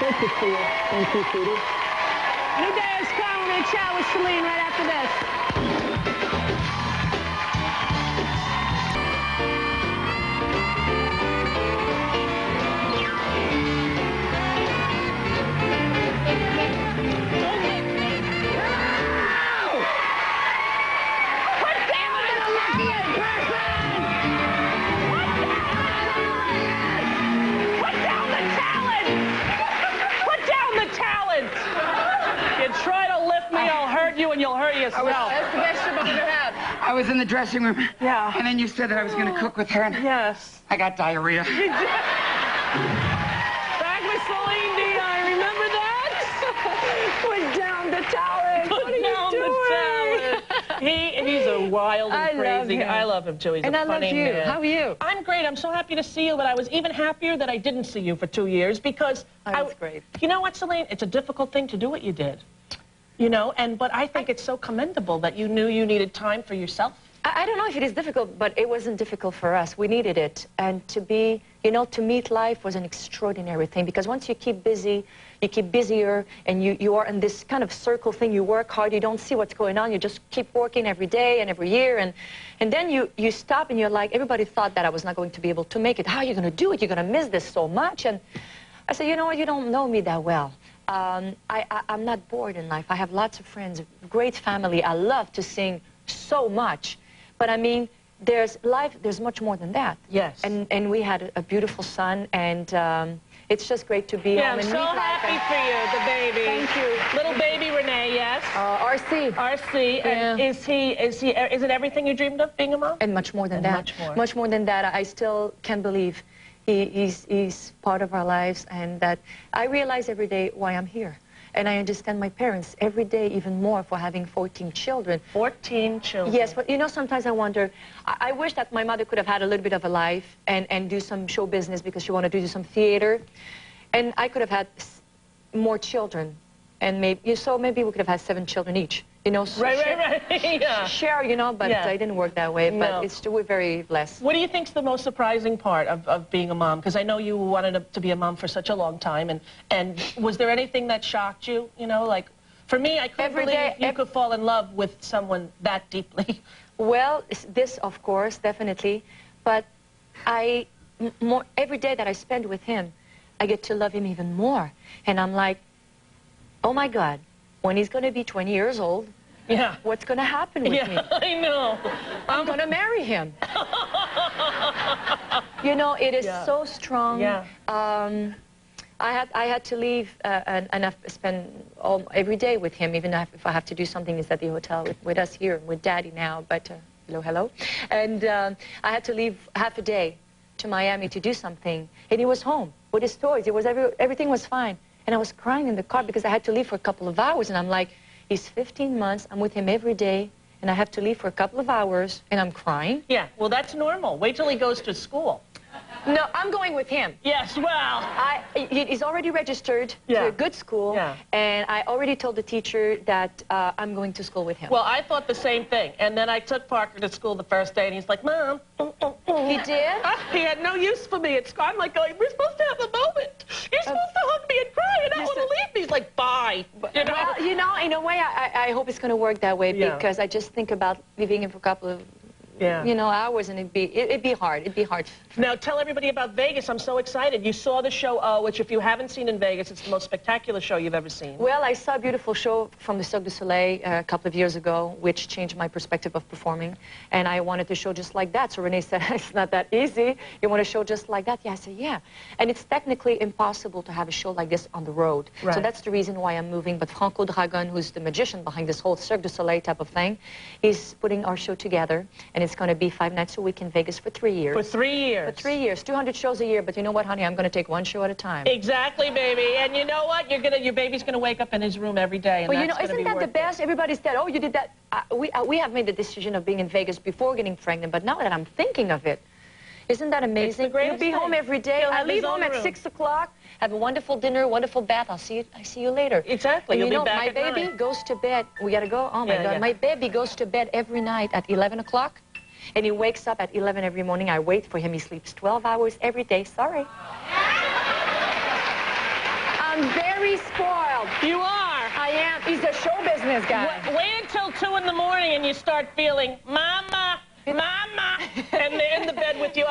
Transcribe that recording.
Good to see you. Thank you, Judy. New day is coming. We're going to chat with Селин right after this. And you'll hurt yourself. That's the best job I've ever had. I was in the dressing room. Yeah. And then you said that I was going to cook with her. And yes. I got diarrhea. Back with Селин Dion. Remember that? Put down the talent. What are you doing? He's a wild and crazy. Love him. I love him too. He's and a funny I love you. man. How are you? I'm great. I'm so happy to see you, but I was even happier that I didn't see you for 2 years because That's great. You know what, Селин? It's a difficult thing to do what you did. You know, but I think it's so commendable that you knew you needed time for yourself. I don't know if it is difficult, but it wasn't difficult for us. We needed it. And to be, you know, to meet life was an extraordinary thing because once you keep busy, you keep busier, and you are in this kind of circle thing. You work hard, you don't see what's going on, you just keep working every day and every year, and then you stop and you're like, everybody thought that I was not going to be able to make it. How are you going to do it? You're going to miss this so much. And I said, you know what, you don't know me that well. I'm not bored in life. I have lots of friends, great family. I love to sing so much. But I mean, there's much more than that. Yes. And we had a beautiful son, and it's just great to be home. I'm so happy for you, the baby. Thank you. Little baby Renee, yes. RC. RC. And Yeah. is it everything you dreamed of, being a mom? And much more than that. Much more. Much more than that. I still can't believe he's part of our lives, and that I realize every day why I'm here. And I understand my parents every day even more for having 14 children. 14 children. Yes, but you know, sometimes I wonder, I wish that my mother could have had a little bit of a life and do some show business because she wanted to do some theater. And I could have had more children. And maybe we could have had 7 children each. You know, so right. Yeah. Share, you know, but it didn't work that way. No. But we're very blessed. What do you think's the most surprising part of being a mom? Because I know you wanted to be a mom for such a long time. And was there anything that shocked you? You know, like, for me, I couldn't believe you could fall in love with someone that deeply. Well, this, of course, definitely. But every day that I spend with him, I get to love him even more. And I'm like, oh, my God. When he's going to be 20 years old, what's going to happen with me? I know. I'm going to marry him. You know, it is so strong. Yeah. I had to leave and I've spent every day with him, even if I have to do something. He's at the hotel with us here, with Daddy now, but hello. And I had to leave half a day to Miami to do something. And he was home with his toys. Everything was fine. And I was crying in the car because I had to leave for a couple of hours. And I'm like, he's 15 months. I'm with him every day. And I have to leave for a couple of hours. And I'm crying. Yeah, well, that's normal. Wait till he goes to school. No, I'm going with him. Yes, well. He's already registered to a good school. Yeah. And I already told the teacher that I'm going to school with him. Well, I thought the same thing. And then I took Parker to school the first day, and he's like, Mom. He did? He had no use for me at school. I'm like, we're supposed to have a moment. You're supposed to hug me and cry, and not want to leave me. He's like, bye. You know? Well, you know, in a way, I hope it's going to work that way because I just think about leaving him for a couple of hours, and it'd be hard. It'd be hard. Now, tell everybody about Vegas. I'm so excited. You saw the show, which if you haven't seen in Vegas, it's the most spectacular show you've ever seen. Well, I saw a beautiful show from the Cirque du Soleil a couple of years ago, which changed my perspective of performing. And I wanted to show just like that. So Renee said, it's not that easy. You want to show just like that? Yeah, I said, yeah. And it's technically impossible to have a show like this on the road. Right. So that's the reason why I'm moving. But Franco Dragon, who's the magician behind this whole Cirque du Soleil type of thing, is putting our show together. And it's going to be 5 nights a week in Vegas for 3 years. For 3 years. For 3 years. 200 shows a year. But you know what, honey? I'm going to take one show at a time. Exactly, baby. And you know what? Your baby's going to wake up in his room every day. And well, you know, isn't that the best? Everybody said, oh, you did that. We have made the decision of being in Vegas before getting pregnant. But now that I'm thinking of it, isn't that amazing? You'll be home every day. I leave home at 6 o'clock. Have a wonderful dinner, wonderful bath. I see you later. Exactly. And You'll be back my at baby 9. goes to bed. We got to go. Oh, my God. My baby goes to bed every night at 11 o'clock. And he wakes up at 11 every morning. I wait for him. He sleeps 12 hours every day. Sorry. I'm very spoiled. You are. I am. He's a show business guy. Wait until 2 in the morning and you start feeling, Mama, Mama, and they're in the bed with you.